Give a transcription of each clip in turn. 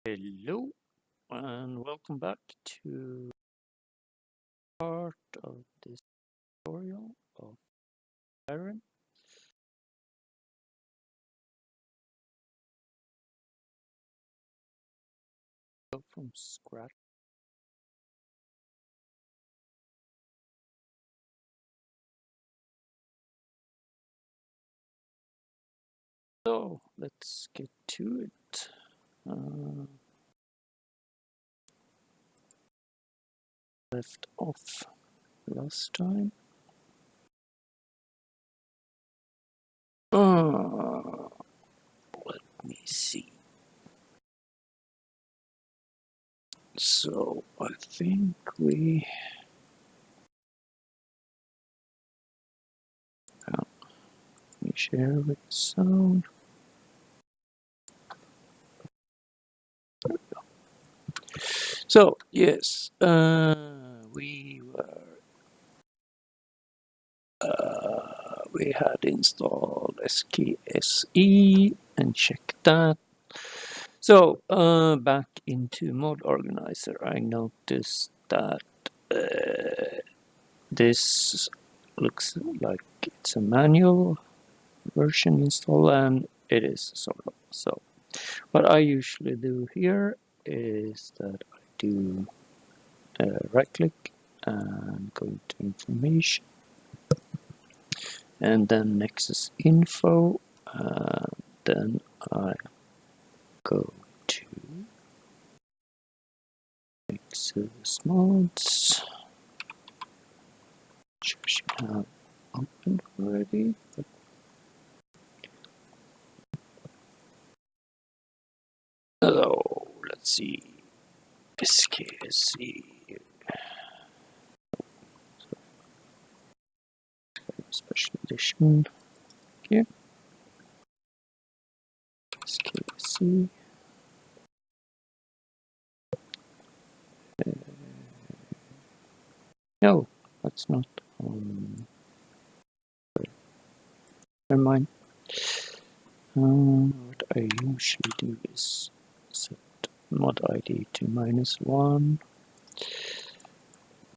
Hello and welcome back to part of this tutorial of Skyrim. Go from scratch. So let's get to it. Left off last time. Let me see. So I think we share with sound. So yes, we had installed Skyrim SE and checked that. So back into Mod Organizer, I noticed that this looks like it's a manual version install, and it is sort of. So what I usually do here is that I do right click and go to information, and then Nexus info, then I go to Nexus mods, which I should have opened already. Oh, let's see. SE special edition here. SE. No, that's not. Never mind. What I usually do is set mod ID to -1,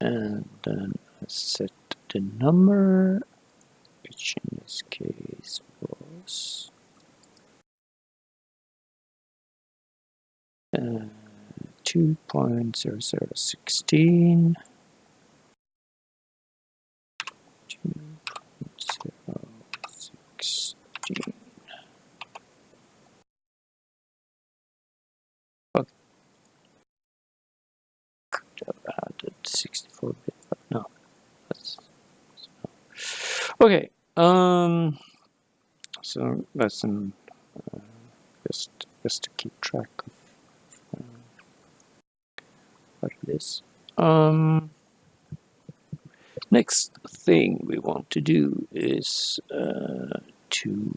and then I set the number, which in this case was 2.0016. 2.016. Okay. Could have added 64-bit, but no. Okay. So that's just to keep track of what it is. Next thing we want to do is to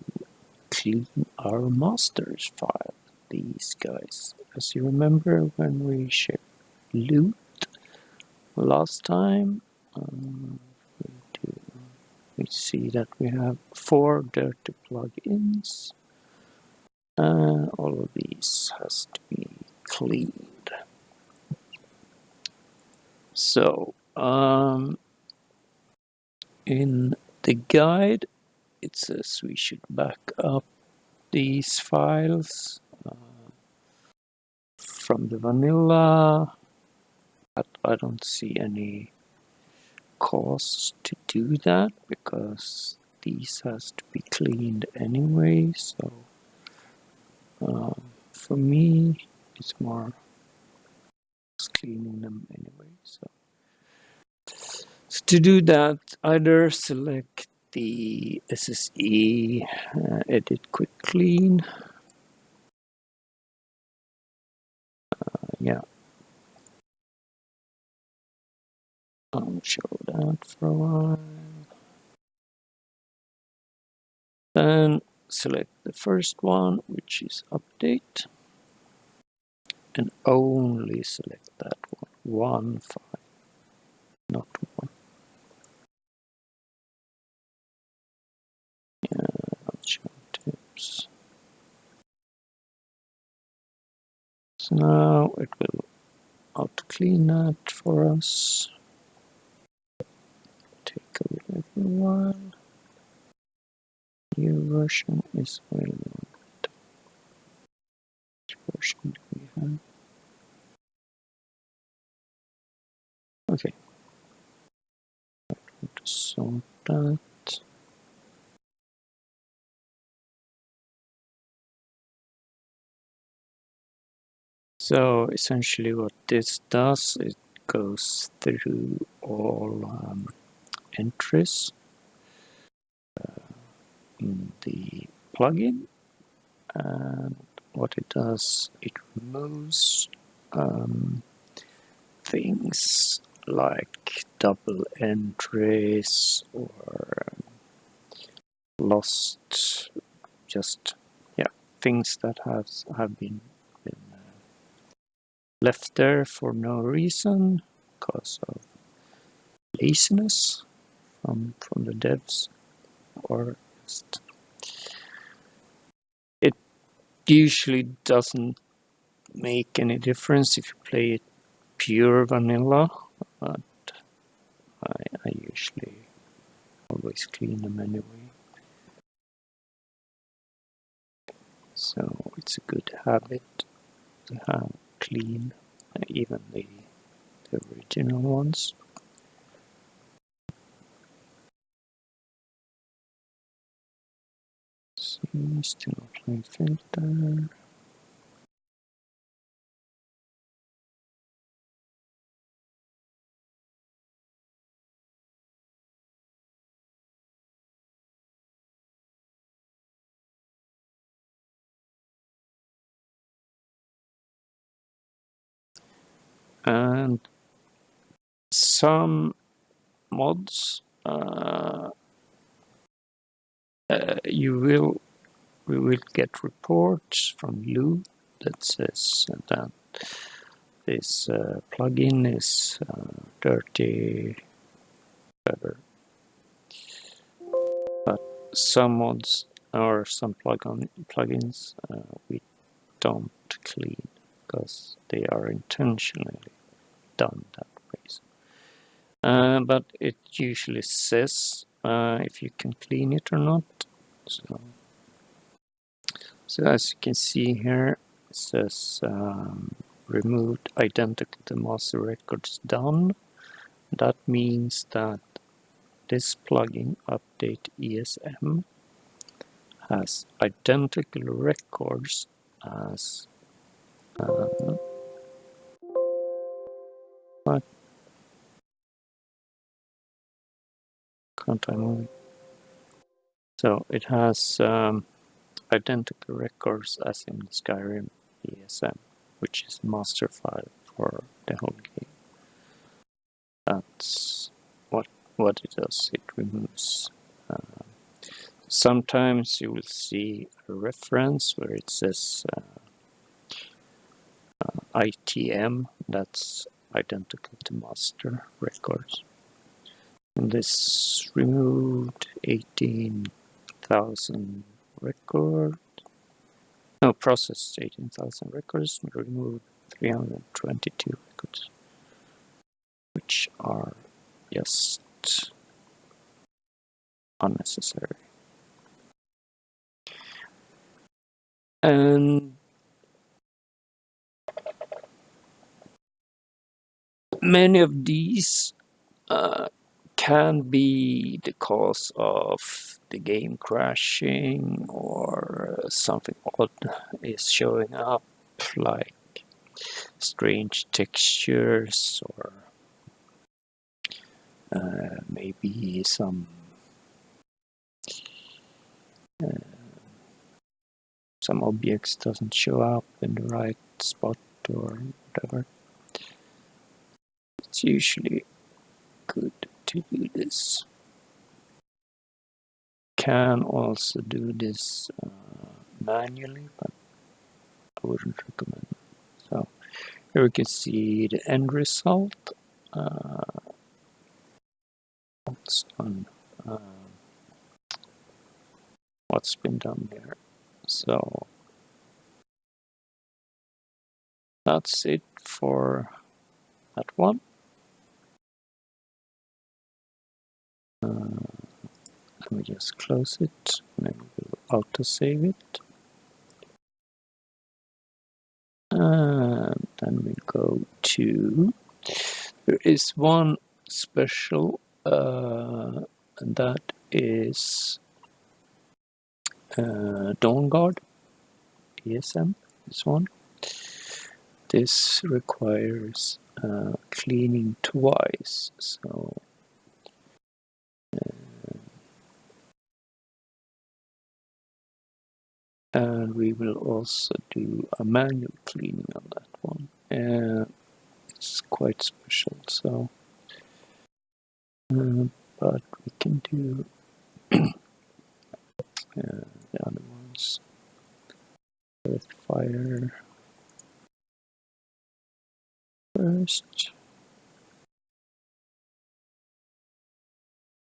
clean our masters file. These guys, as you remember when we shared loot last time, we see that we have 4 dirty plugins. All of these has to be cleaned. So in the guide it says we should back up these files from the vanilla, but I don't see any cause to do that because these has to be cleaned anyway. So for me it's more cleaning them anyway. So to do that, either select the SSE edit quick clean. Yeah, I'll show that for a while. Then select the first one, which is update, and only select that one file, not one. I'll show tips. So now it will auto clean that for us. Take a little while. New version is available. Which version do we have? Okay. I'm going to sort that. So essentially what this does, it goes through all entries in the plugin, and what it does, it removes things like double entries or lost, just things that have been left there for no reason because of laziness from the devs, or just, it usually doesn't make any difference if you play it pure vanilla, but I usually always clean them anyway. So it's a good habit to have clean, even the original ones. So still applying filter. And some mods we will get reports from Lou that says that this plugin is dirty, whatever. But some mods or some plugins we don't clean because they are intentionally done that way. But it usually says if you can clean it or not. So as you can see here, it says removed identical to master records done. That means that this plugin, Update ESM, has identical records as what? Can't I move it? So it has identical records as in Skyrim ESM, which is master file for the whole game. That's what it does. It removes. Sometimes you will see a reference where it says ITM, that's identical to master records. And this removed 18,000 records. No, processed 18,000 records, removed 322 records, which are just unnecessary. And many of these can be the cause of the game crashing, or something odd is showing up, like strange textures, or maybe some objects doesn't show up in the right spot or whatever. It's usually good to do this. Can also do this manually, but I wouldn't recommend it. So here we can see the end result. What's been done here. So that's it for that one. Let me just close it, and then we'll auto-save it. And then we go to, there is one special, and that is DrPharmDawg ESM, this one. This requires cleaning twice, so and we will also do a manual cleaning on that one. It's quite special, so but we can do the other ones with fire first.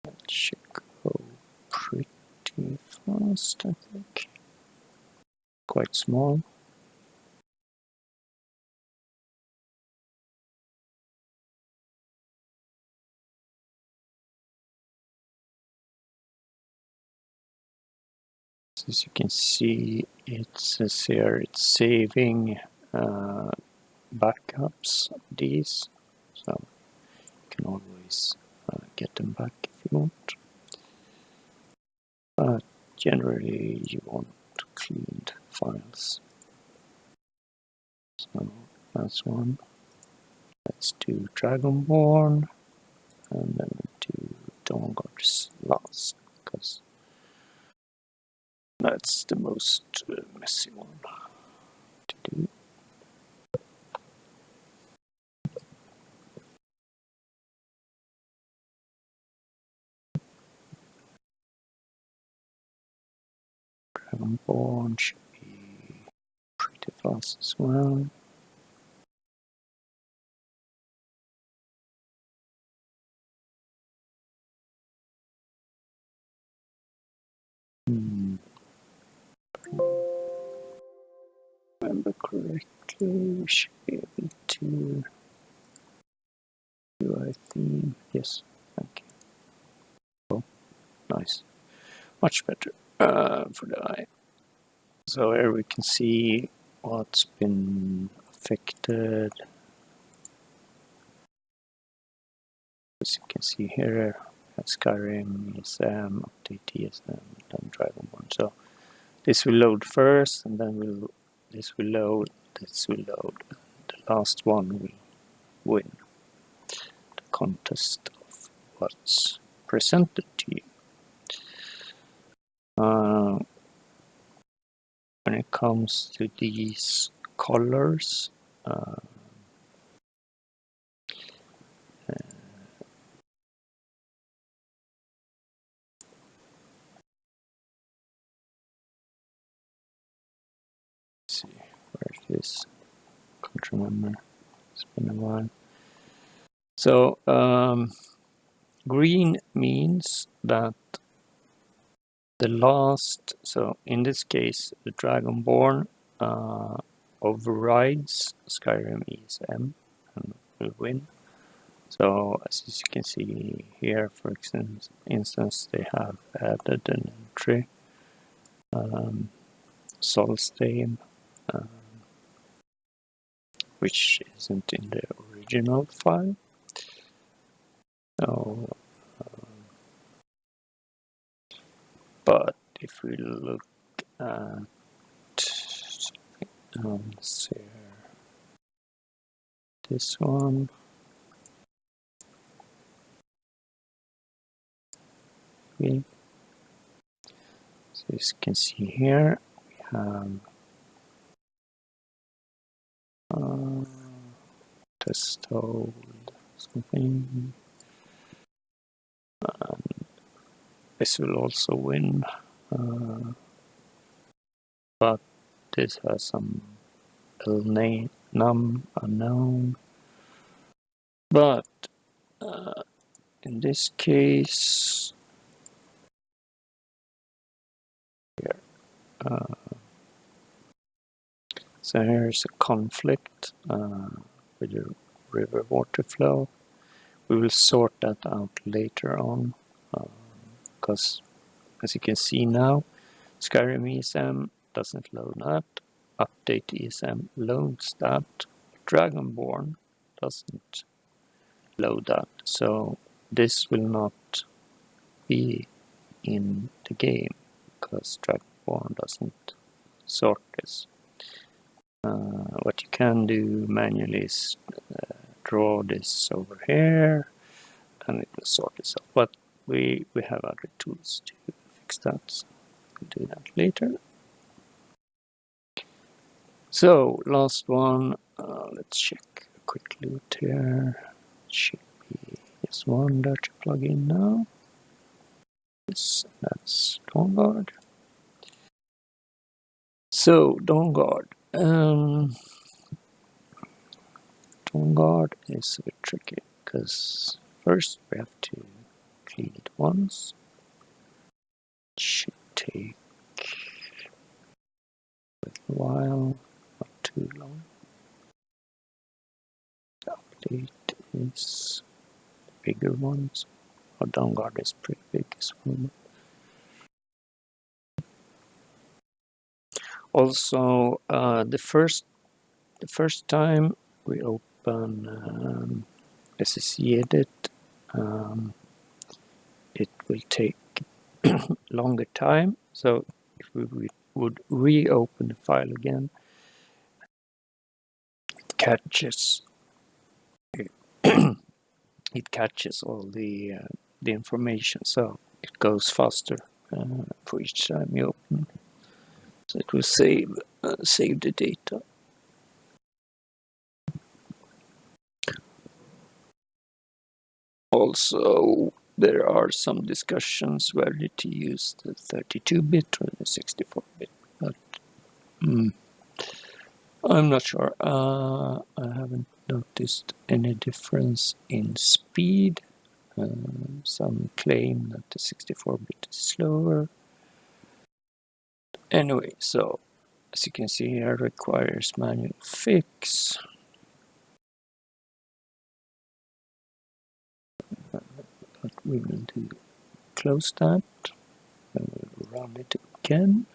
That should go pretty fast, I think. Quite small. As you can see, it says here it's saving backups of these, so you can always get them back if you want. But generally, you want cleaned files. So that's one. Let's do Dragonborn, and then do Dawnguard's last, because that's the most messy one to do. Dragonborn should be pretty fast as well. Remember correctly, we should be able to do our theme. Yes, thank you. Oh, nice. Much better for the eye. So here we can see what's been affected. As you can see here, Skyrim SE, update ESM, then Dragonborn. So this will load first, and then this will load, this will load. The last one will win the contest of what's presented to you. When it comes to these colors, let's see where it is. Can't remember. It's been a while. So green means that the last, so in this case, the Dragonborn overrides Skyrim ESM and will win. So as you can see here, for instance, they have added an entry, Solstheim, which isn't in the original file. So, but if we look at let's see here, this one, okay. So as you can see here, we have test hold something. This will also win, but this has some num unknown. But in this case, here, So here's a conflict with the river water flow. We will sort that out later on because as you can see now, Skyrim ESM doesn't load that. Update ESM loads that. Dragonborn doesn't load that. So this will not be in the game because Dragonborn doesn't sort this. What you can do manually is draw this over here and it will sort this out. But we have other tools to fix that. So we'll do that later. So last one, let's check a quick loot here. It should be this one Dirty plugin now. Yes, that's DrPharmDawg. So DrPharmDawg. DrPharmDawg is a bit tricky because first we have to clean it once. It should take a little while, not too long. The update is the bigger ones. DrPharmDawg is pretty big as well. Also, the first time we open SSE edit, it will take longer time. So if we would reopen the file again, it catches it catches all the information, so it goes faster for each time you open. So it will save the data. Also, there are some discussions whether to use the 32-bit or the 64-bit, but I'm not sure. I haven't noticed any difference in speed. Some claim that the 64-bit is slower. Anyway, so as you can see here, requires manual fix. But we will do close that and we'll run it again.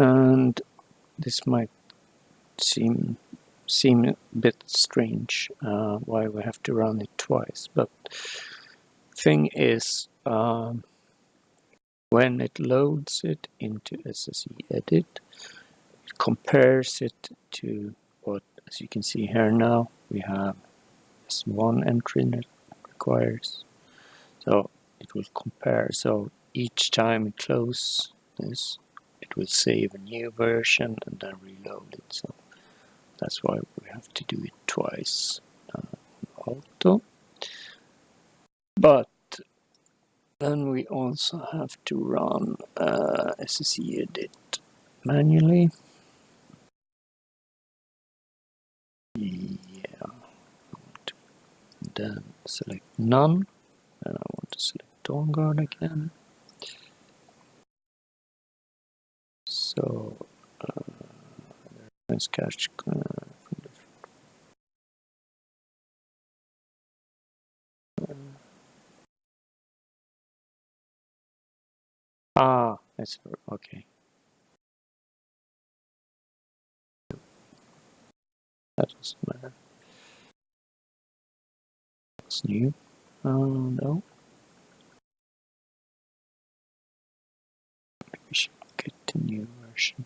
And this might seem a bit strange why we have to run it twice, but thing is when it loads it into SSE edit, it compares it to what, as you can see here now, we have this one entry that requires, so it will compare. So each time we close this, it will save a new version and then reload it. So that's why we have to do it twice on auto. But then we also have to run SSE edit manually. Yeah. Then select none. And I want to select DrPharmDawg again. So let's catch that's okay. That doesn't matter. It's new. No. We should get the new version.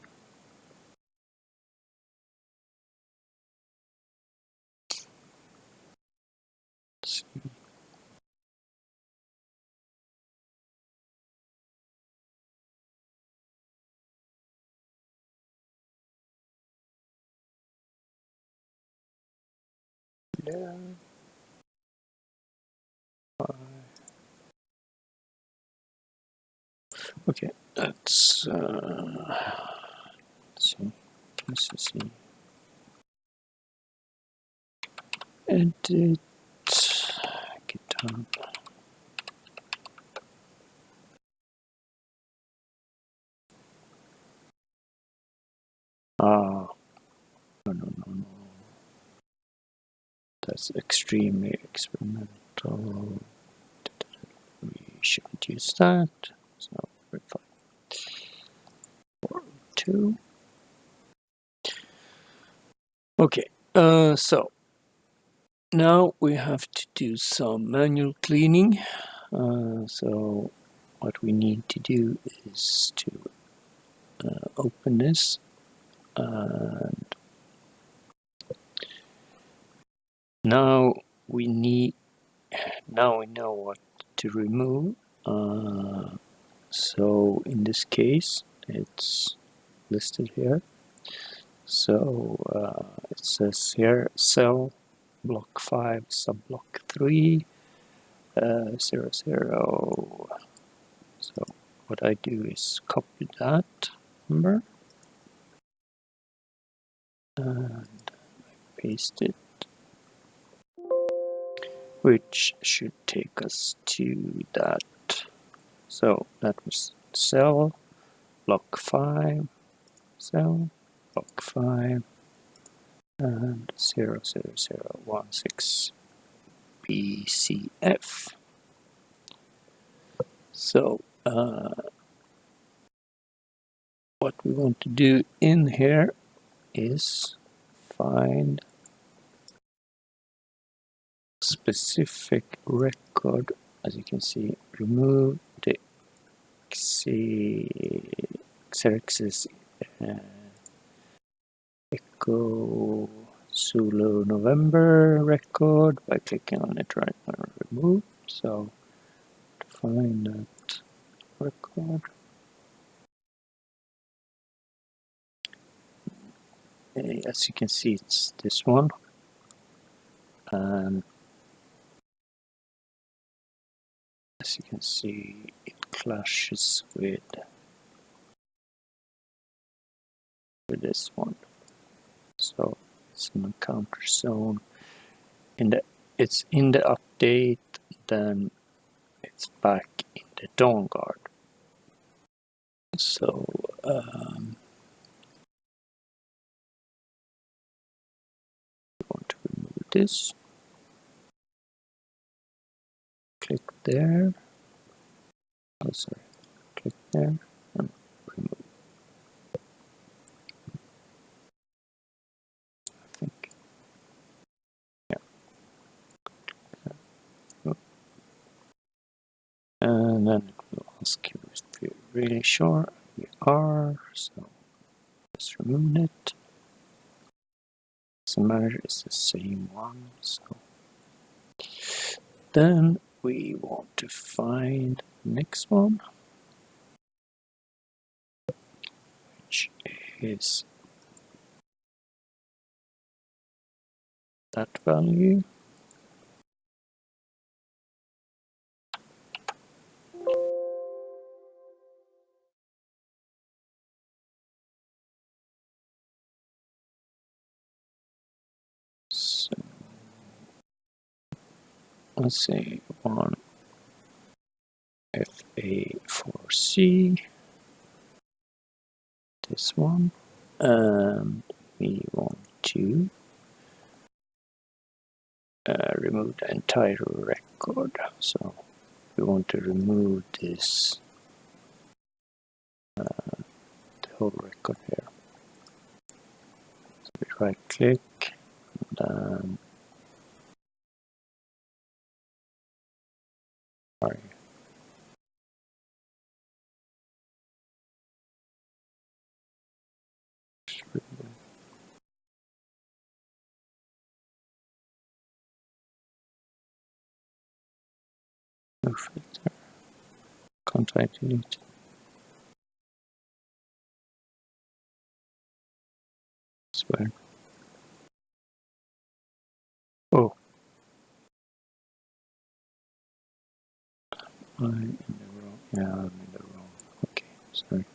Let's see. There. Okay, let's see. Let's see. Edit GitHub. Ah, no. That's extremely experimental. We shouldn't use that. So we're fine. 402. Okay, so now we have to do some manual cleaning. So what we need to do is to open this, and now we know what to remove. So in this case, it's listed here. So it says here cell block 5 subblock 3 0. So what I do is copy that number and paste it, which should take us to that. So that was cell block 5, cell block 5, and 00016 BCF. So what we want to do in here is find specific record. As you can see, remove the Xerxes Echo Zulu November record by clicking on it right now. Remove. So to find that record, as you can see, it's this one, and as you can see, it clashes with this one. So it's an encounter zone. It's in the update, then it's back in the Dawn Guard. So we want to remove this. Click there. Oh, sorry. Click there and remove. I think. Yeah. And then it will ask you if you're really sure. We are. So just remove it. Doesn't matter. It's the same one. So then we want to find the next one, which is that value. So let's say one FA4C, this one, and we want to remove the entire record. So we want to remove this, the whole record here. So we right click, and then sorry. No filter. Can't I delete? Swear. Oh, I'm in the wrong. Yeah, I'm in the wrong. Sorry.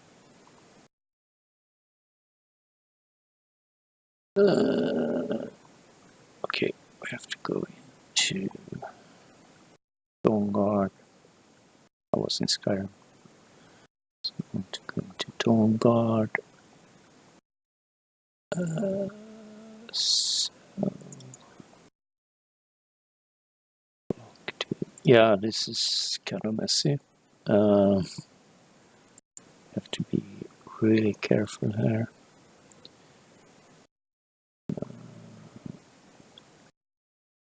Okay, we have to go into DrPharmDawg. I was in Skyrim. So I want to go into DrPharmDawg. So yeah, this is Skyrim SE. Have to be really careful here.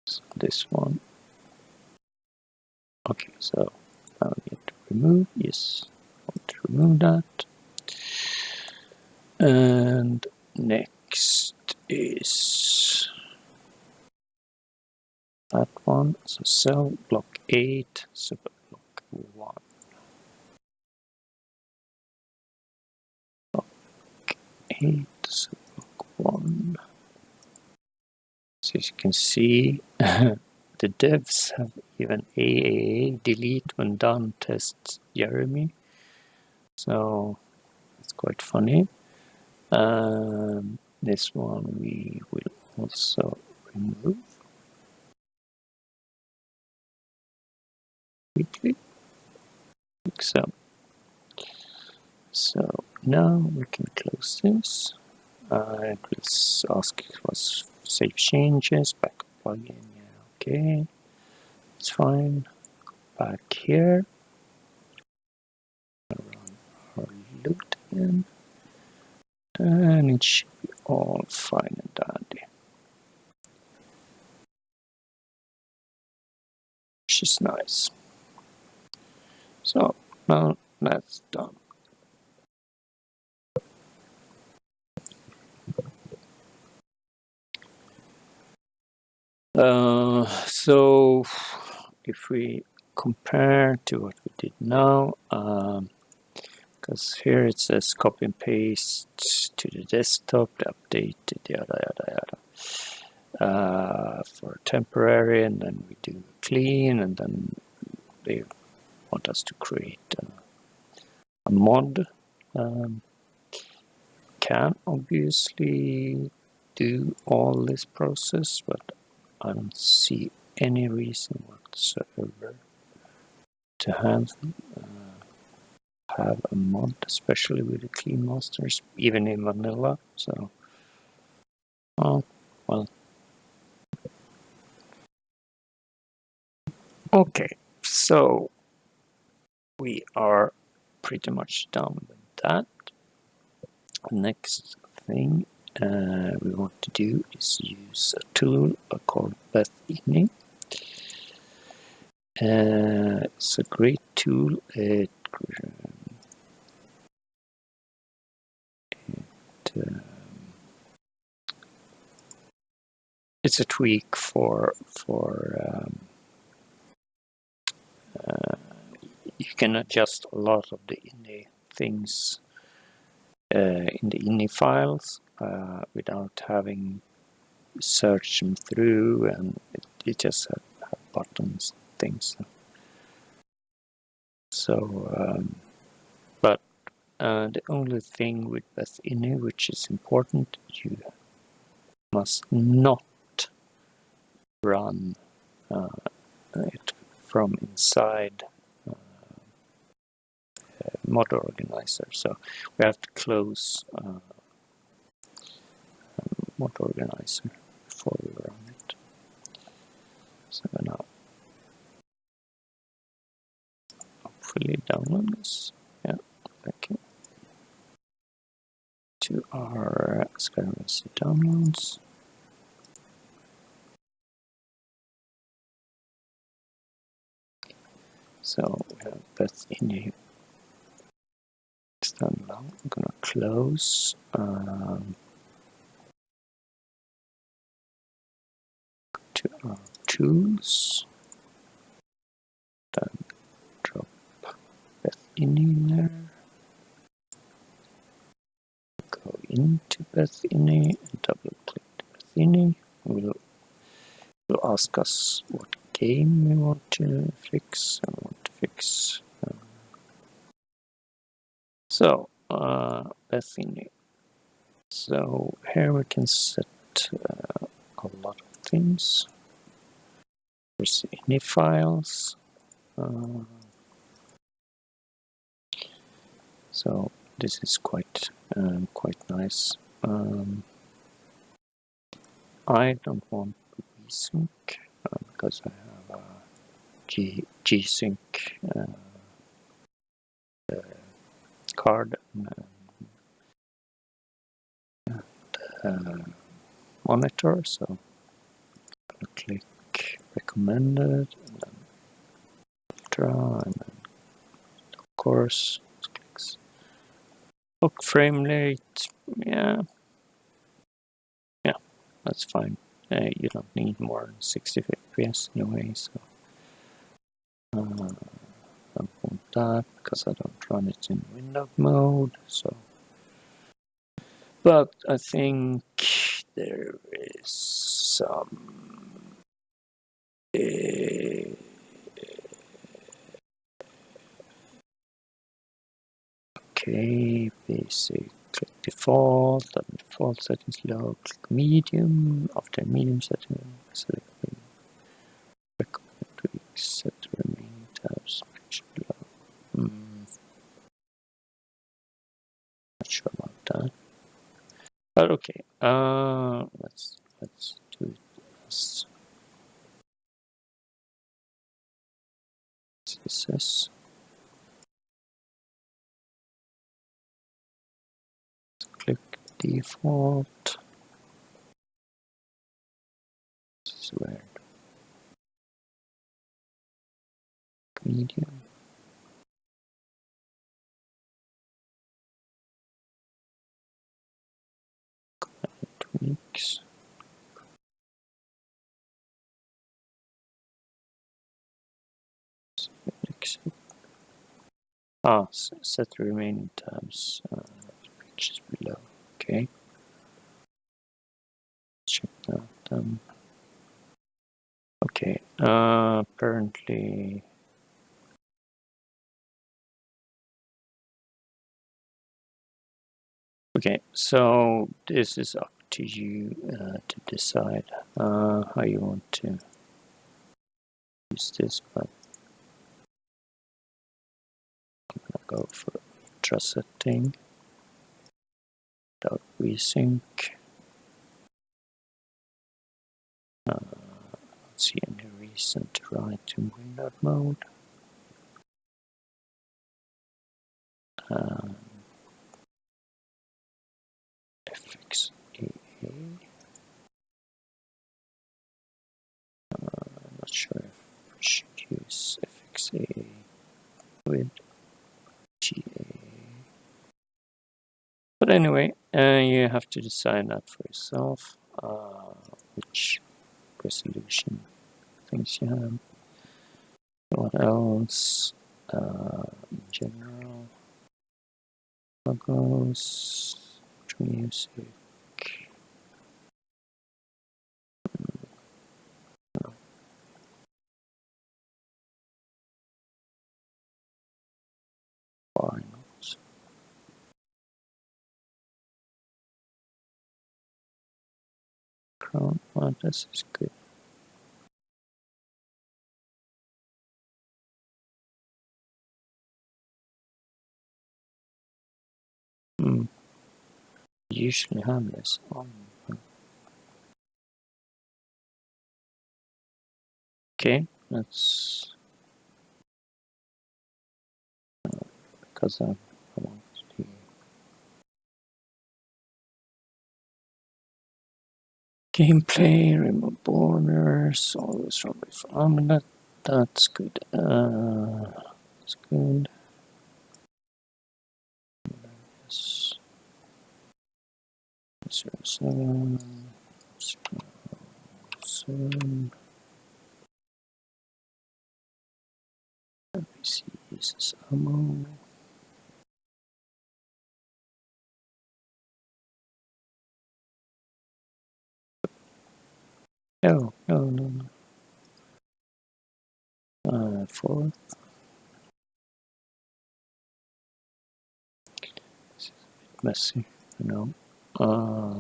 So this one. Okay, so now we need to remove. Yes, I want to remove that. And next is that one. So cell block 8, super block 1. Block 8, super block 1. So as you can see, the devs have even AAA delete when done tests Jeremy. So it's quite funny. This one we will also remove quickly, like so. So now we can close this. It will ask for save changes, backup plugin. Yeah, okay, it's fine. Back here, run our loot again, and it should be all fine and dandy. Which is nice. So now that's done. So if we compare to what we did now, because here it says copy and paste to the desktop, updated, yada yada yada, for temporary, and then we do clean, and then they want us to create a mod. Can obviously do all this process, but I don't see any reason whatsoever to have a mod, especially with the clean masters, even in vanilla. So, oh well. Okay, so we are pretty much done with that. Next thing we want to do is use a tool called Bethini. It's a great tool. It's a tweak for you can adjust a lot of the INI things in the INI files without having searched them through, and it just have buttons and things. So, but the only thing with Bethini which is important, you must not run it from inside mod organizer. So we have to close mod organizer before we run it. So now hopefully download this. Yeah, okay. To our Skyrim SE downloads. So we have Bethini external. I'm gonna close. To our tools. Then drop Bethini in there. Go into Bethini and double click Bethini. Will ask us what game we want to fix. I want to fix So, Bethany. So here we can set a lot of things. There's any files. So this is quite nice. I don't want vsync because I have a G-Sync card and monitor, so I'll click recommended and then ultra and then of course clicks book frame rate. Yeah, that's fine. You don't need more than 60 FPS anyway, so I don't want that because I don't run it in window mode. So, but I think there is some okay, basic, click default, and default settings low, click medium, after medium setting, select recommend tweaks, set remaining tabs, below. Not sure about that. But okay, let's do it as CSS. Click default. This is weird. Medium. Tweaks. Set remaining tabs. Pictures below. Okay. Check that. Okay. Apparently. Okay, so this is up to you to decide how you want to use this, but I'm gonna go for ultra setting without vsync. I don't see any reason to write in window mode. FXAA. I'm not sure if we should use FXAA with GA. But anyway, you have to decide that for yourself, which resolution things you have. What else? In general, logos, music. Why not? Crown. Well, this is good. Usually have this on. Okay, that's because I want to. Gameplay, remove borders, always from before. That's good. That's good. Yes. 07. 07. PC uses ammo. No. 4. messy, you know.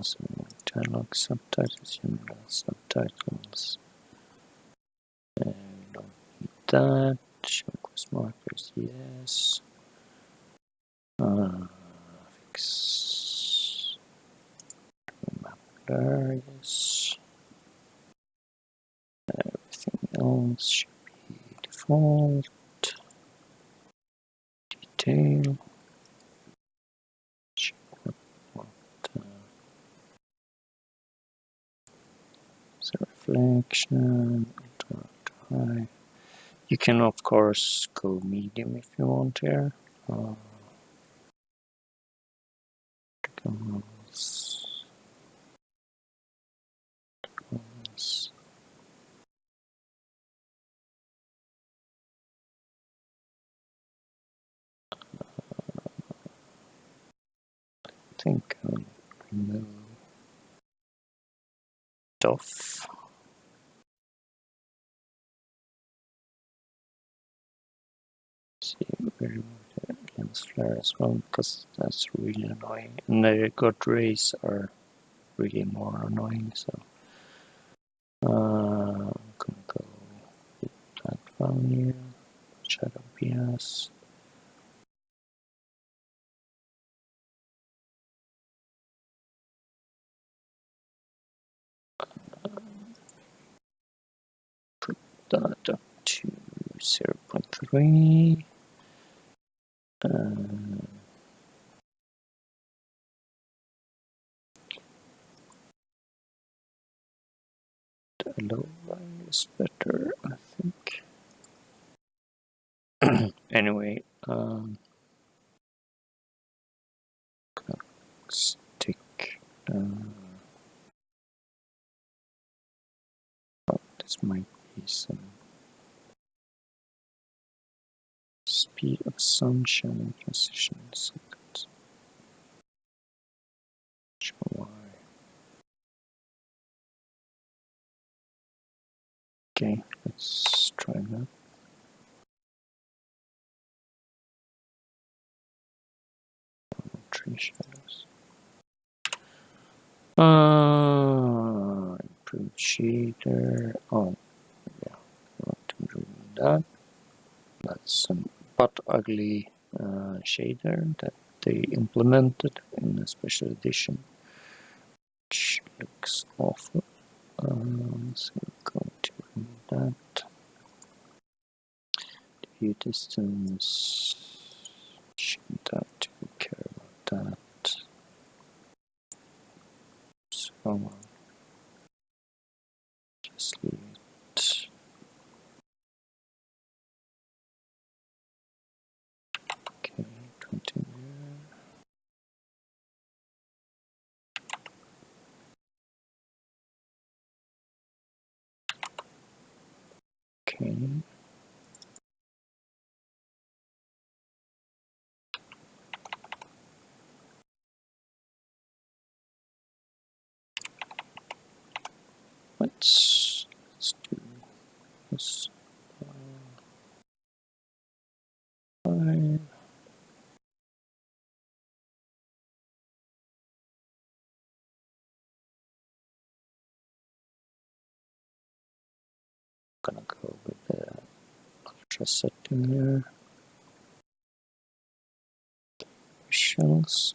So dialogue, subtitles, general subtitles. We don't need that. Show request markers, yes. Fix map blur, yes. Everything else should be default. Detail. Check what the reflection. High. You can of course go medium if you want here. I think I'll remove off. See, we remove the lens flare as well because that's really annoying. And the gut rays are really more annoying. So I'm gonna go with that value. Shadow bias. Put that up to 0.3. The low value is better, I think. Anyway, stick. Oh, this might be some speed of sunshine and transition seconds. Not sure why. Okay, let's try that. Tree shadows. Improve shader. Oh, yeah, I want to remove that. That's some butt ugly shader that they implemented in a special edition, which looks awful. So I'm going to remove that. View distance. Shouldn't have to care about that. So just leave it. Okay, continue. Okay. Let's do this. 5. Gonna go with the ultra setting here. Shells.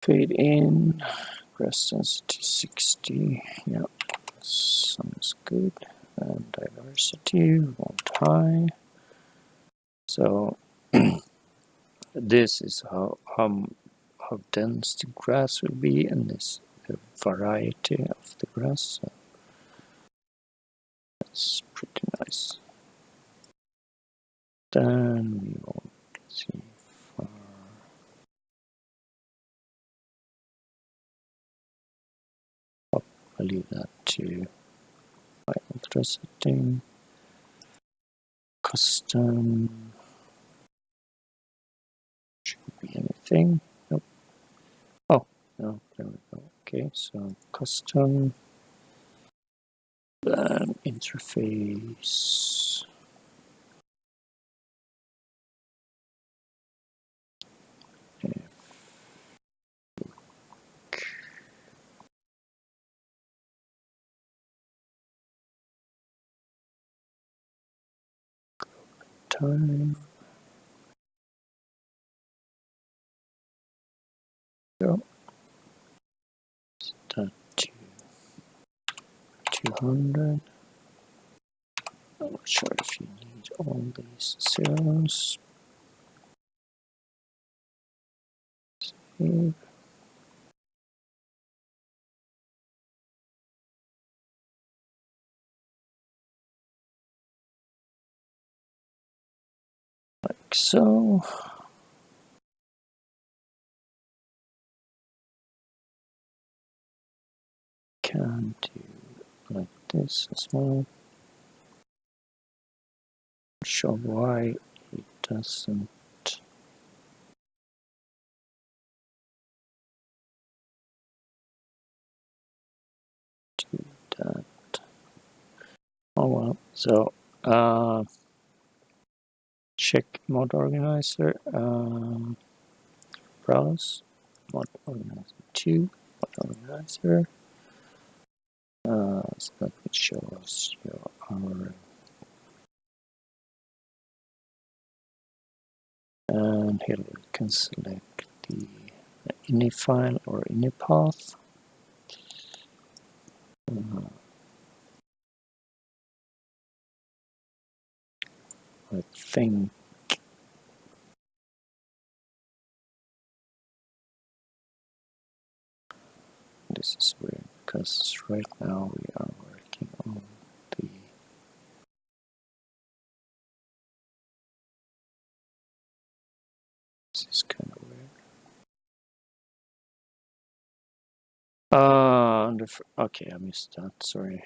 Fade in. Grass density 60. Yeah, sounds good. And diversity, want high. So this is how dense the grass will be, and this the variety of the grass. So that's pretty nice. Then we want to see far. I'll leave that to my ultra setting. Custom. Should be anything. Nope. Oh, no. there we go. Okay, so custom, then interface. Time. Go. Start to 200. I'm not sure if you need all these zeros. Save. Like so. Can do like this as well. Not sure why it doesn't do that. Oh well. So check mod organizer. Browse mod organizer 2. Mod organizer. So that will show us our and here we can select the ini file or ini path. I think this is weird because right now we are working on the this is kind of weird. Okay, I missed that, sorry.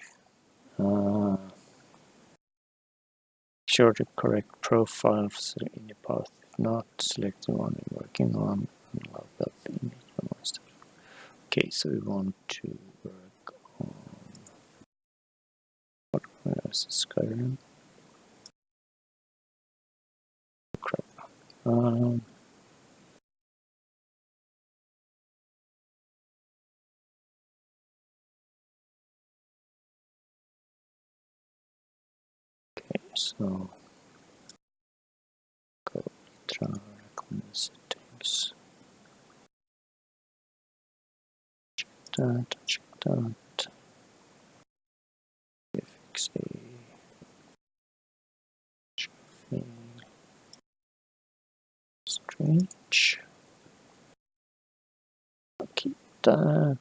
Sure the correct profile for the ini path. If not, select the one you're working on and allow that the image for more stuff. Okay, so we want to work on what is Skyrim? Crap. Okay, so go try recommend settings. Check that. Fix a strange. I'll keep that.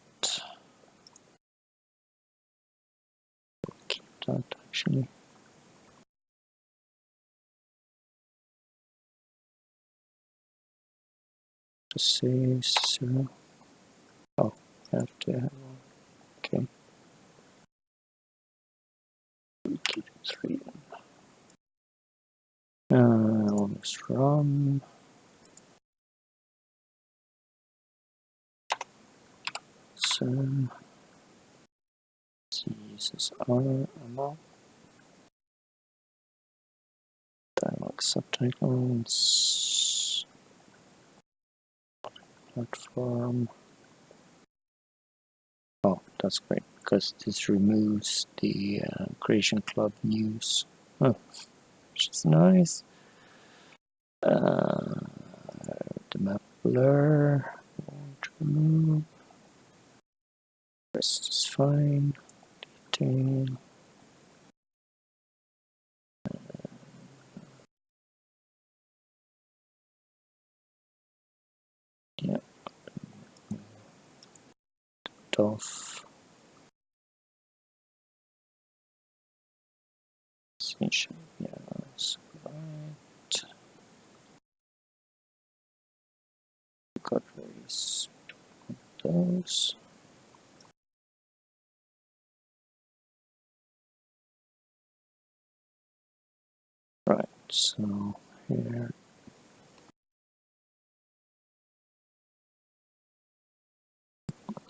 Keep that actually. To say 0. Oh, I have to have one. Okay. We keep it 3 then. Almost run. So this is our amount. Dialog subtitles. Platform. Oh, that's great because this removes the Creation Club news. Oh, which is nice. The map blur. Won't remove. Rest is fine. Detail. Yeah. Off. Essential. Yeah, that's right. Got various those. Right, so here.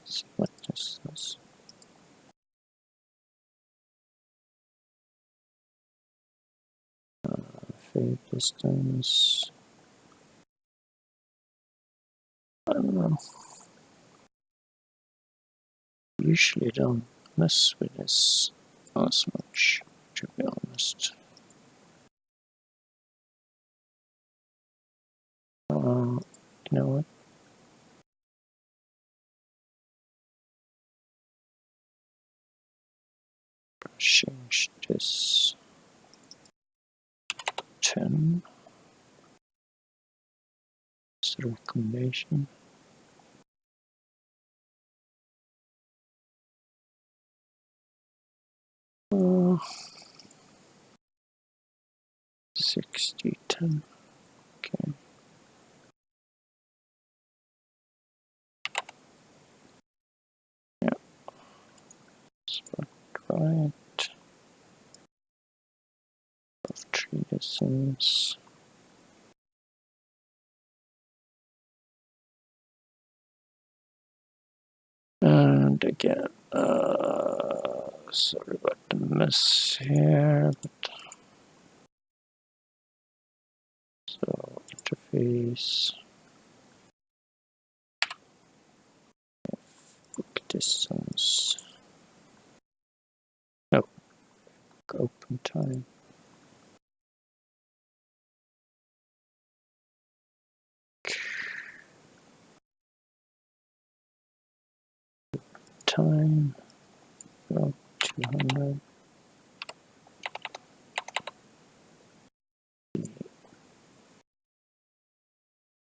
see what this is. Fade distance. I don't know. Usually don't mess with this as much, to be honest. You know what? Change this 10 as a recommendation. Uh, 60, 10. Okay. Yeah. Spot right. Of 3 distance. And again, sorry about the mess here, but so interface, book distance, no, open time. Time, about 200.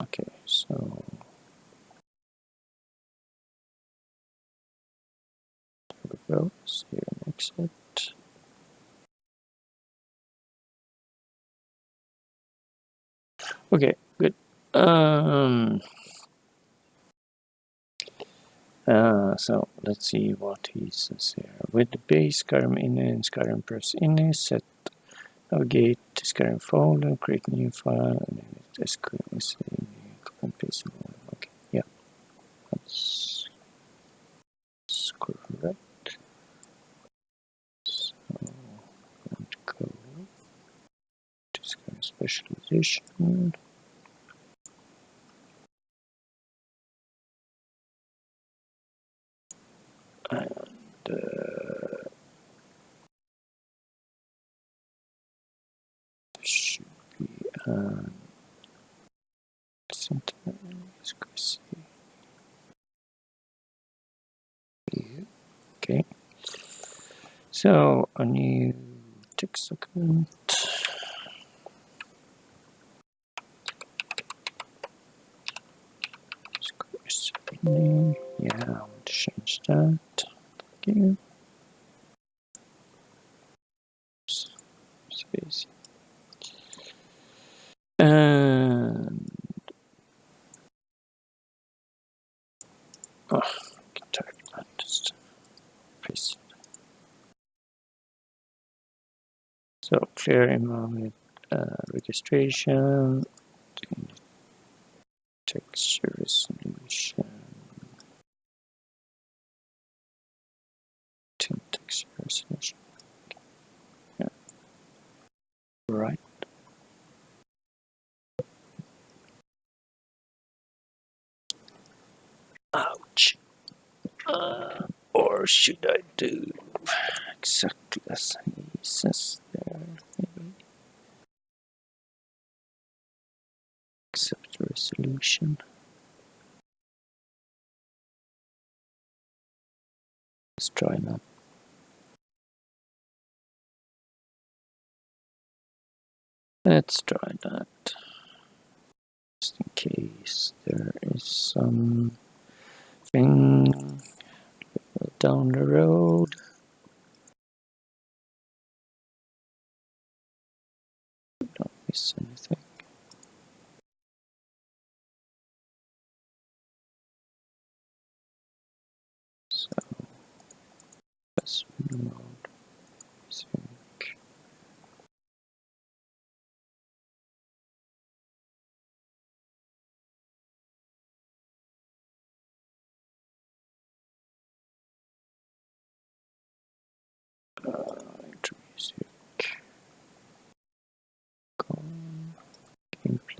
Okay, so here we go. Save and exit. Okay, good. So let's see what he says here. With the base SkyRem init and SkyRem press init, set navigate to SkyRem folder, create new file, and then it's SkyRem and paste. Okay, yeah, that's correct. So I'm going to go to SkyRem specialization. And should be okay. So a new text document. Name. Yeah, I want to change that. Thank you. Space. And oh, get tired of that. Just paste. So clear environment registration. Texture resolution. Texture resolution. Yeah. Right. Ouch. Or should I do exactly as he says there? Maybe. Accept resolution. Let's try that. Let's try that. Just in case there is something down the road. Don't miss anything. So let's mode. Sync.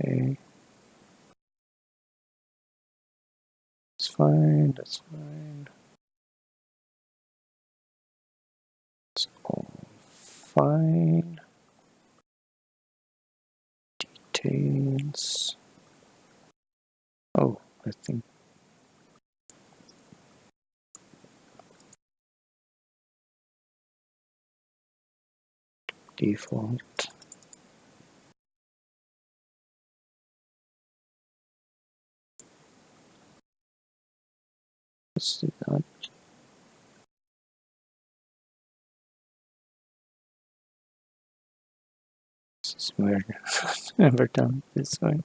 Okay. That's fine, that's fine. It's all fine. Details. Oh, I think default. Let's do that. This is weird. Never done this way.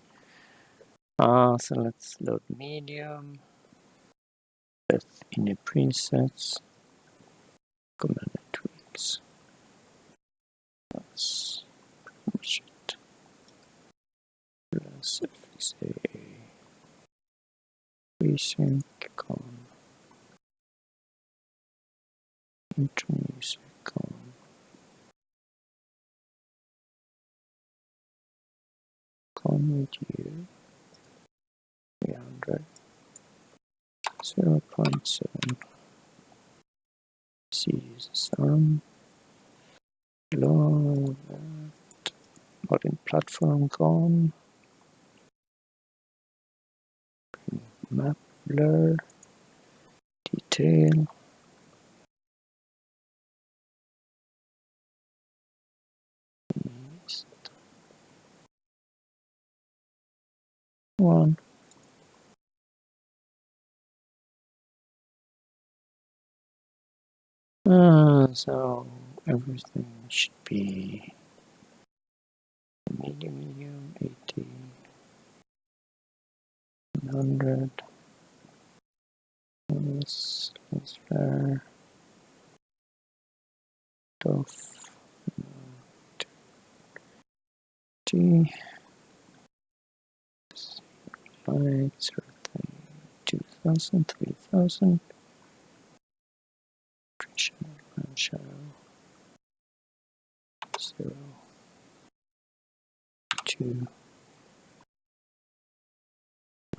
So let's load medium. Depth in the presets. Command tweaks. That's pretty much it. Plus FXA. Resync com. Intro music com. Com video. 300. 0.7. Sees some. Below that. Modern platform gone. Map blur. Detail. One. So everything should be medium, 80, 100. This is fair. Tough. T. Lights, 2,000, 3,000. Shadow. 0, 2.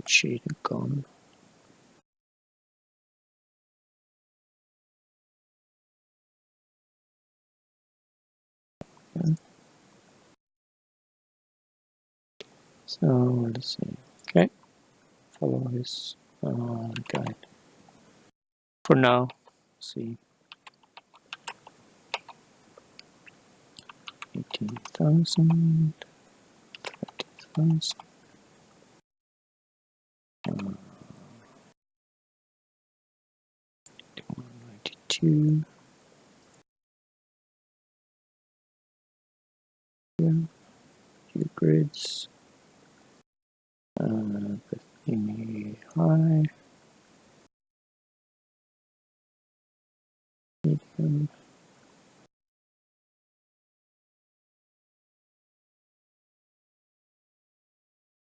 Shade gone. Yeah. So let's see. Okay, follow his guide. For now, see 18,000, 30,000. 192. Yeah, few grids. Bethany high. Medium.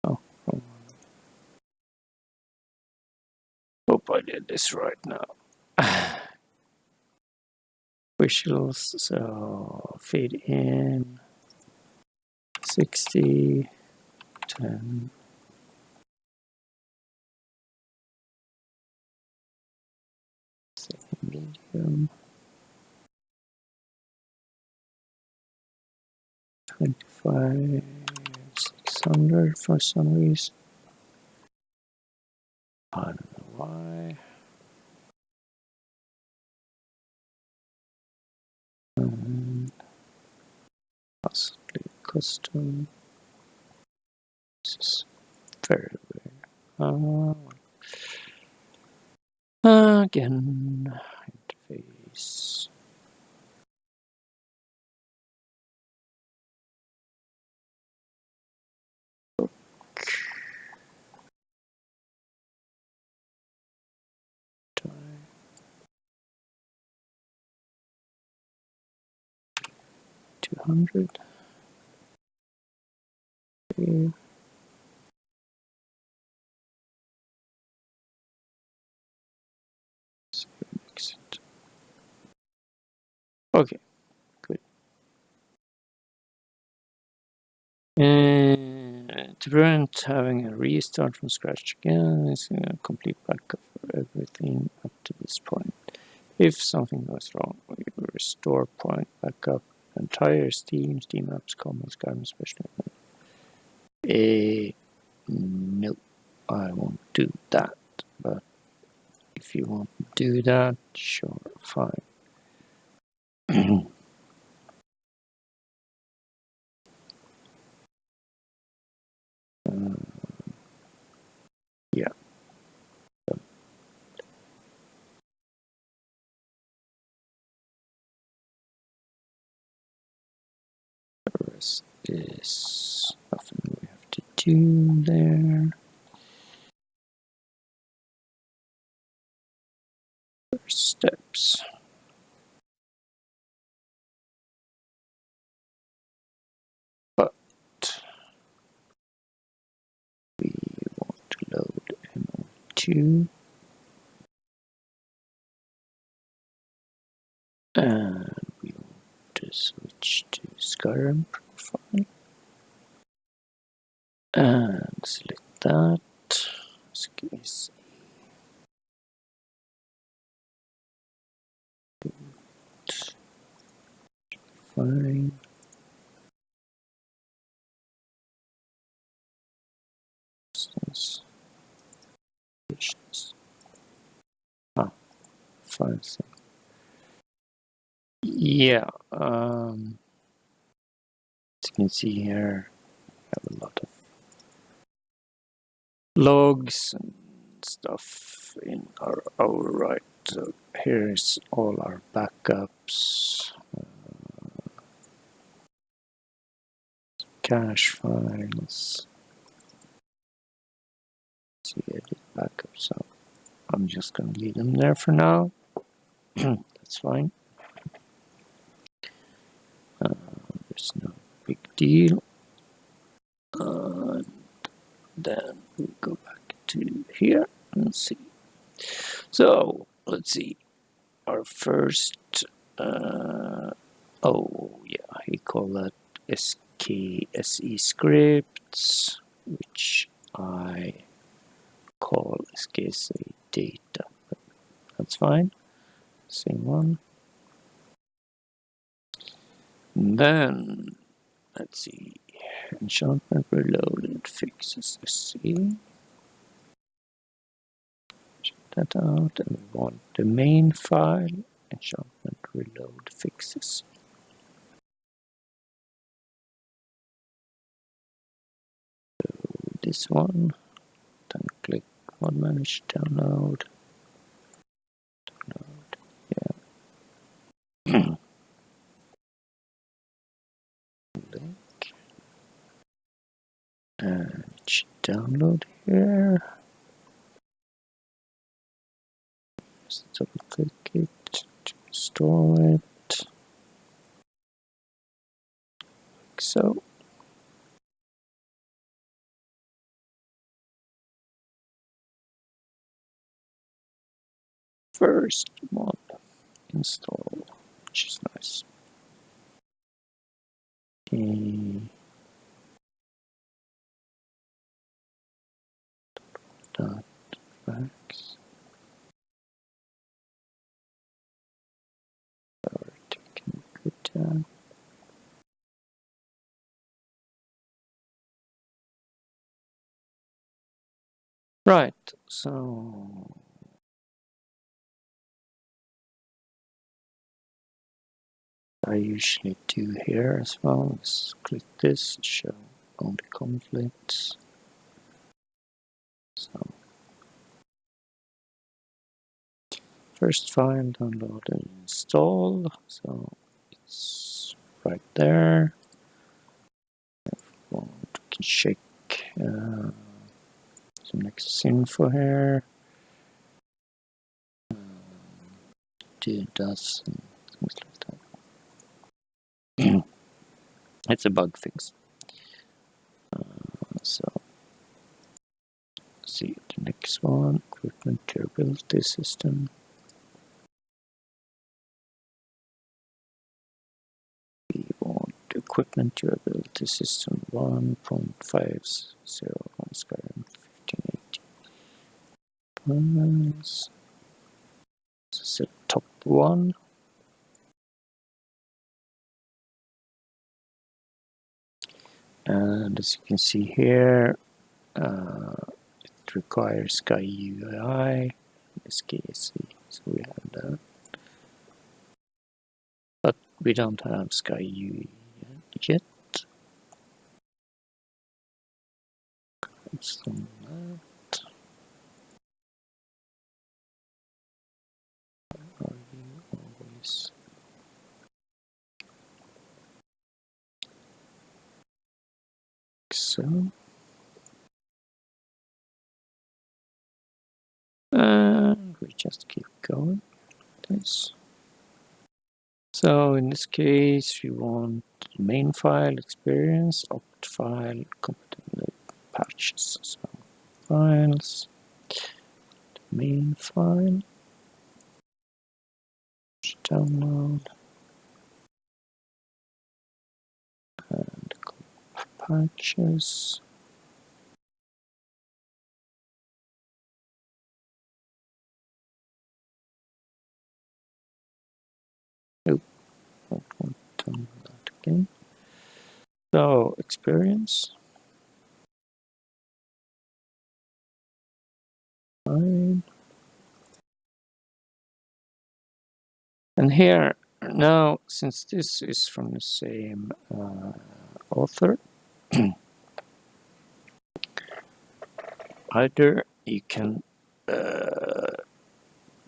Oh, hope I did this right now. Visuals, so fade in 60, 10. Medium. 25, 600 for some reason. I don't know why. Possibly custom. This is very weird. Again, interface. Die. 200. Save. Exit. Okay, good. And To prevent having a restart from scratch again, it's a complete backup for everything up to this point. If something goes wrong, we will restore point backup entire Steam apps, common Skyrim especially. No, I won't do that. But if you want to do that, sure, fine. Yeah. The rest is nothing we have to do there. First steps. But we want to load MO2. And we want to switch to SkyRem profile. And select that. SE. Fine. Fine. Yeah. As you can see here, we have a lot of logs and stuff in our override. So here's all our backups, cache files. See, edit backups. So I'm just going to leave them there for now. That's fine. There's no big deal. And then we go back to here and see. So let's see. Our first, oh yeah, he called that SE scripts, which I call SE data. That's fine. Same one. And then let's see. Enchantment reloaded fixes SE. Check that out. And we want the main file. Enchantment reload fixes. So this one. Then click on manage download. Yeah. Link. And it should download here. Just double click it to install it. Like so. First one install, which is nice. .fax. Right, so I usually do here as well. Let's click this, show only conflicts. So first file, download and install. So it's right there. If we want, we can check some Nexus info here. It does things like that. It's a bug fix. So see the next one, equipment durability system. We want to equipment durability system 1.50 on Skyrim 1580. This is the top one. And as you can see here, it requires SkyUI, SE, so we have that. But we don't have SkyUI yet. So that. Are you always? So. And we just keep going with this. So in this case, we want the main file, experience, opt file, compatibility patches. So files, main file, download, and patches. Oh, I want to do that again. So experience. Fine. And here, now, since this is from the same author, either you can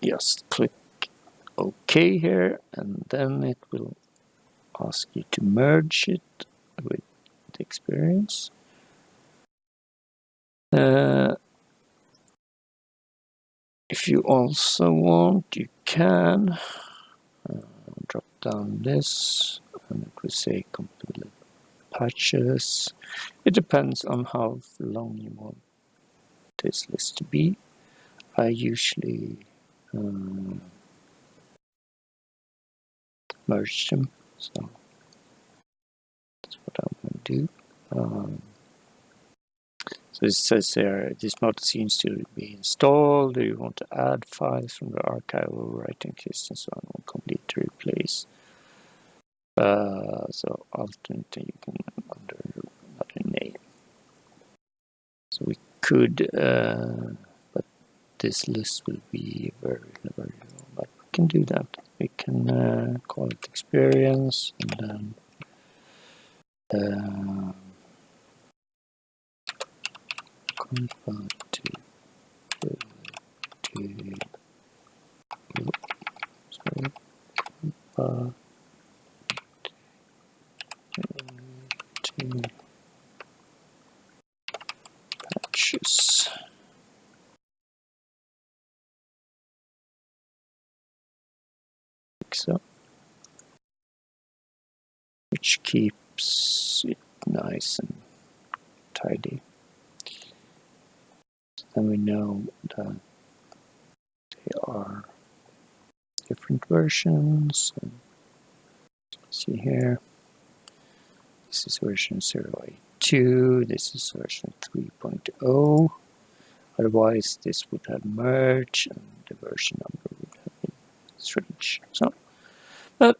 just click OK here, and then it will ask you to merge it with the experience. If you also want, you can drop down this, and it will say complete patches. It depends on how long you want this list to be. I usually merge them, so that's what I'm going to do. So it says here, this mod seems to be installed. Do you want to add files from the archive or writing list and so on? Complete to replace. So alternate you can under another name. So we could, but this list will be very long. But we can do that. We can call it experience and then compatibility. Sorry, patches. Like so. Which keeps it nice and tidy. Then we know that they are different versions. And see here, this is version 0.82, this is version 3.0. Otherwise, this would have merged and the version number would have been strange. So, but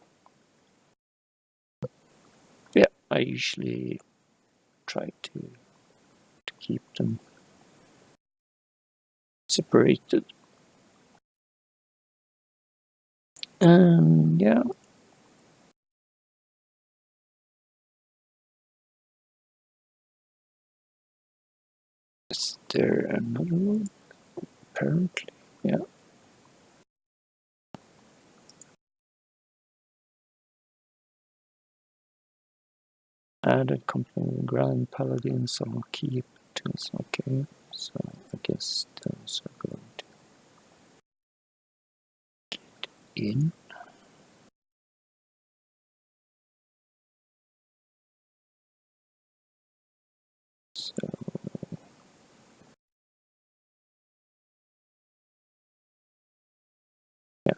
yeah, I usually try to keep them separated. And yeah. Is there another one? Apparently, yeah. Add a company Grand Paladin, some keep tools. Okay, so I guess those are going to get in. So yeah.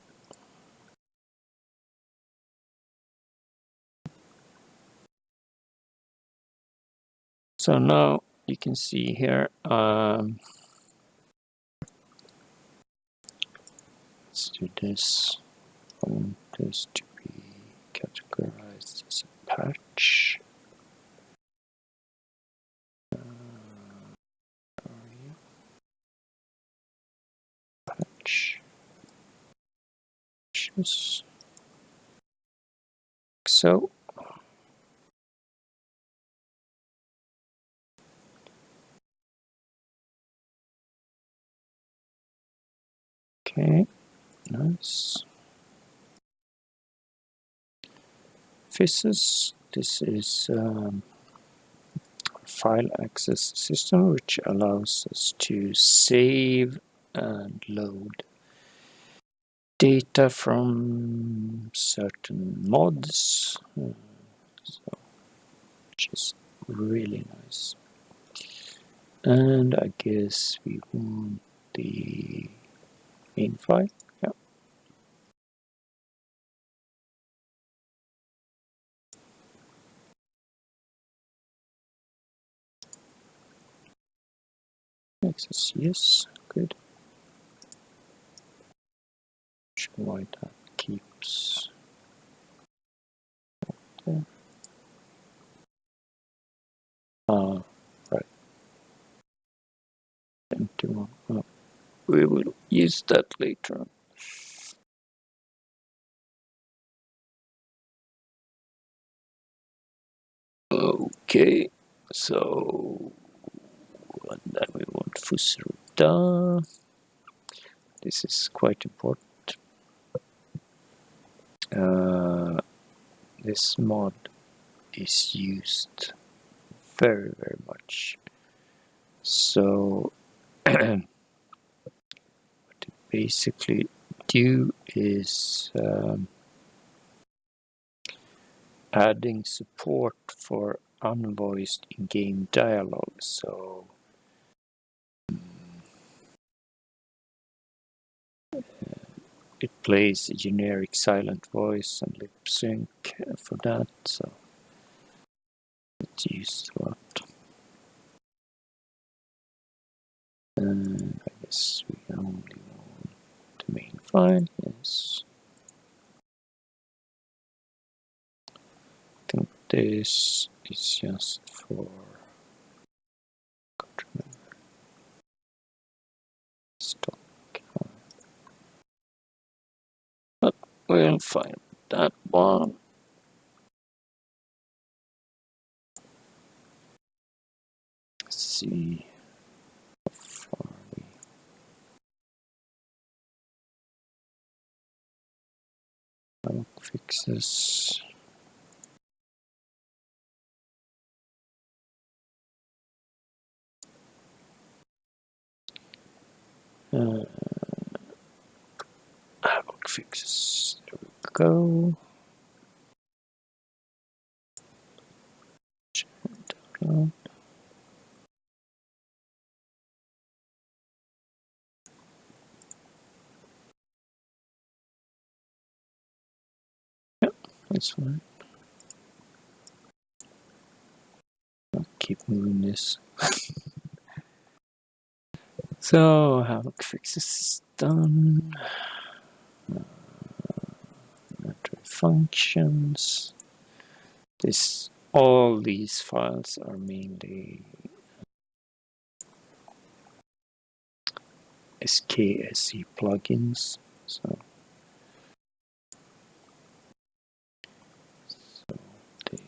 So now you can see here, let's do this. I want this to be categorized as a patch. Patch. So. Okay, nice. Physis, this is file access system which allows us to save and load data from certain mods, so, which is really nice. And I guess we want the main file. Yeah. Access, yes, good. Show why that keeps there. Right. Empty one. Oh, we will use that later on. Okay, so and then we want Fusruta. This is quite important. This mod is used very, very much. So what it basically do is adding support for unvoiced in-game dialogue. So it plays a generic silent voice and lip sync for that. So it's used a lot. And I guess we only want the main file, yes. I think this is just for, can't remember, stock. But we'll find that one. Let's see how far we. Fixes. Havoc fixes. There we go. Download. Yep, that's fine. I'll keep moving this. So Havoc fixes is done. Functions. All these files are mainly SE plugins. So they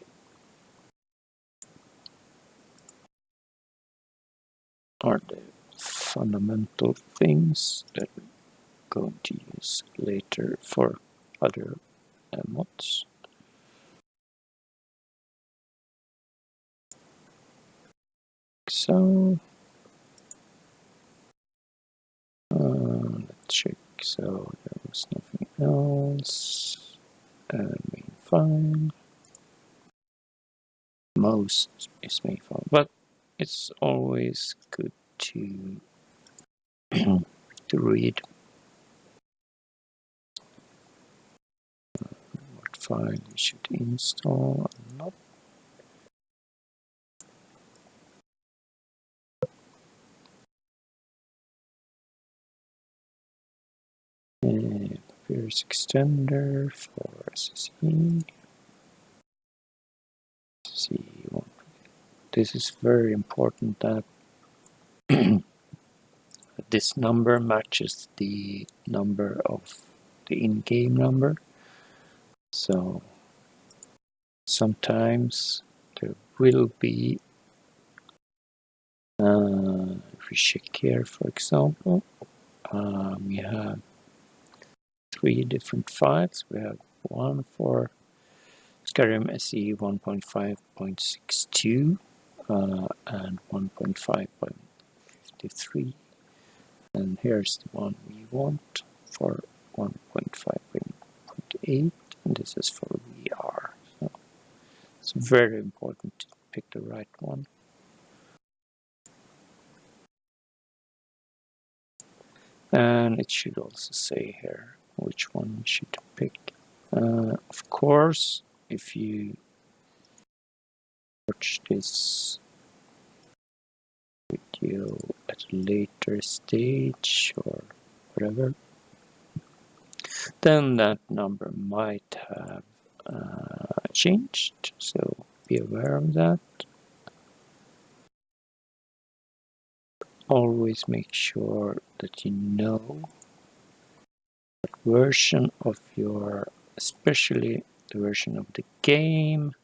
are the fundamental things that we're going to use later for other mods. So let's check. So there was nothing else. Main file. Most is main file, but it's always good to to read what file you should install and not. Here's extender for SSE. This is very important that this number matches the number of the in-game number. So sometimes there will be, if we check here, for example, we have 3 different files. We have one for Skyrim SE 1.5.62 and 1.5.53, and here's the one we want for 1.5.8, and this is for VR. So it's very important to pick the right one. And it should also say here which one we should pick. Of course, if you watch this video at a later stage or whatever, then that number might have changed, so be aware of that. Always make sure that you know what version of your, especially the version of the game,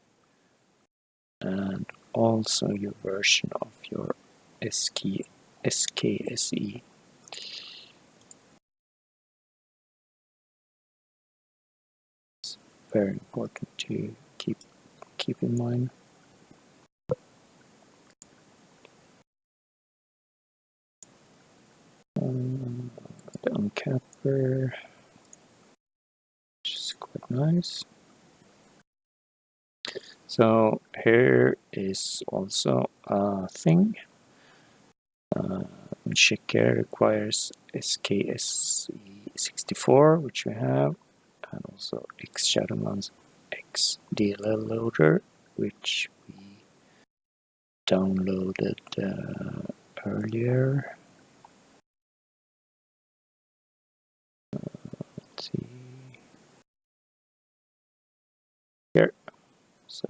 and also your version of your SKSE. It's very important to keep in mind. The uncapper, which is quite nice. So here is also a thing. Checker requires SKSE64, which we have, and also X-Shadowman's XDLL loader, which we downloaded earlier. Let's see here. So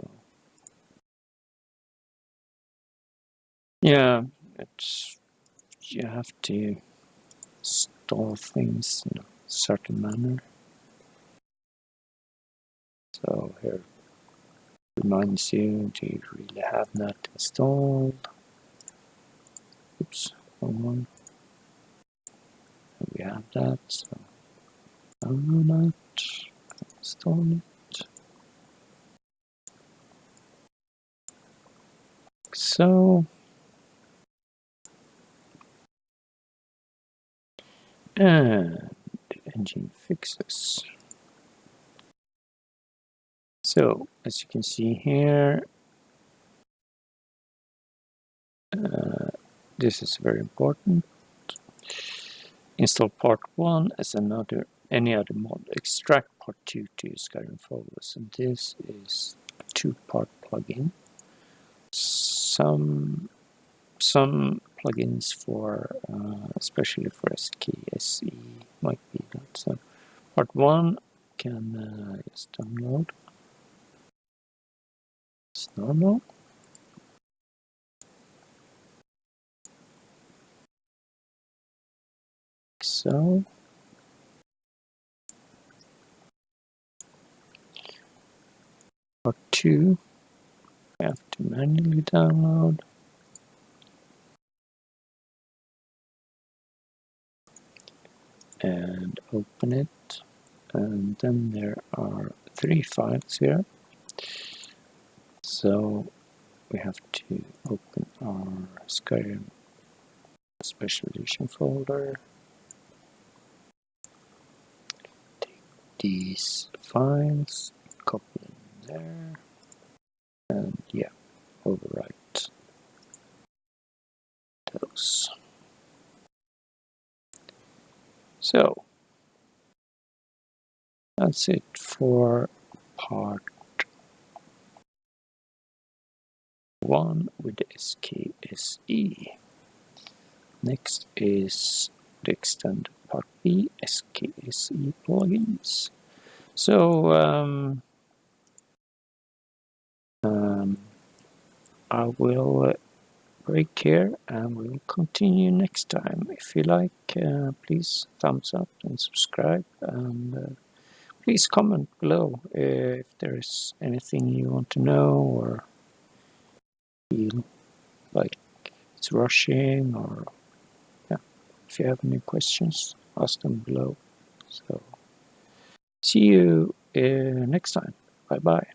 yeah, it's, you have to install things in a certain manner. So here reminds you, do you really have that installed? Oops, wrong one. And we have that, so download that, install it. So, and engine fixes. So, as you can see here, this is very important. Install part 1 as any other mod. Extract part 2 to Skyrim folder. So this is a 2-part plugin. Some plugins for, especially for SKSE, might be that. So part 1 can just download. It's normal. So part 2, I have to manually download. And open it, and then there are 3 files here. So we have to open our Skyrim Special Edition folder, take these files, copy them there, and yeah, overwrite those. So that's it for part 1 with the SKSE. Next is the extended part the SE plugins. So I will break here and we'll continue next time. If you like, please thumbs up and subscribe, and please comment below if there is anything you want to know or feel like it's rushing, or if you have any questions, ask them below. So see you next time. Bye bye.